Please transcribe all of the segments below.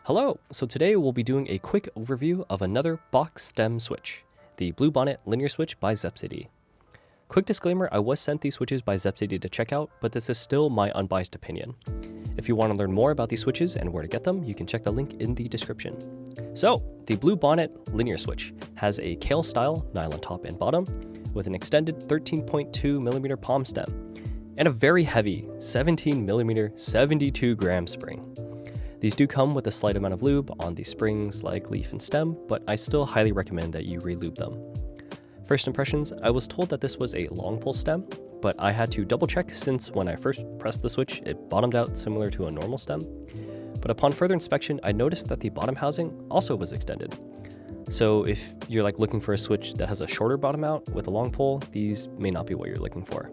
Hello! So today we'll be doing a quick overview of another box stem switch, the Bluebonnet linear switch by Zepsody. Quick disclaimer, I was sent these switches by Zepsody to check out, but this is still my unbiased opinion. If you want to learn more about these switches and where to get them, you can check the link in the description. So, the Bluebonnet linear switch has a Kale style nylon top and bottom with an extended 13.2mm palm stem and a very heavy 17mm 72 gram spring. These do come with a slight amount of lube on the springs, leg, leaf, and stem, but I still highly recommend that you re-lube them. First impressions, I was told that this was a long pull stem, but I had to double check since when I first pressed the switch, it bottomed out similar to a normal stem. But upon further inspection, I noticed that the bottom housing also was extended. So if you're looking for a switch that has a shorter bottom out with a long pull, these may not be what you're looking for.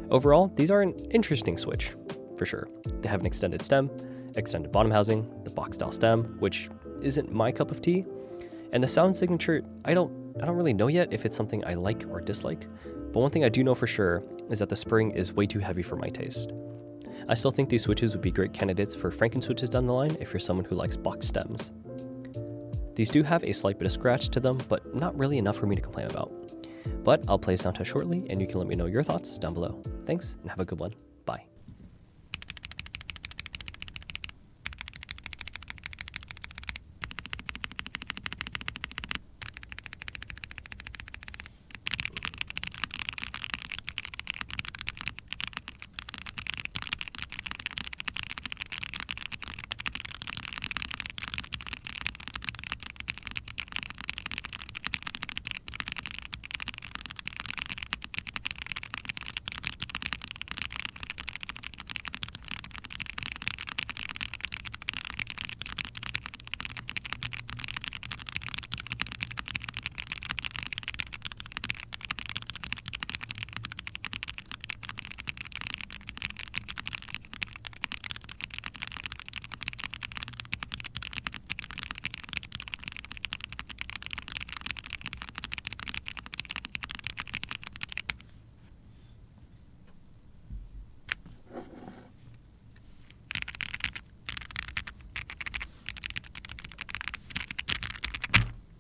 Overall, these are an interesting switch, for sure. They have an extended stem, extended bottom housing, the box style stem, which isn't my cup of tea, and the sound signature, I don't really know yet if it's something I like or dislike, but one thing I do know for sure is that the spring is way too heavy for my taste. I still think these switches would be great candidates for Franken switches down the line if you're someone who likes box stems. These do have a slight bit of scratch to them, but not really enough for me to complain about. But I'll play a sound test shortly, and you can let me know your thoughts down below. Thanks, and have a good one.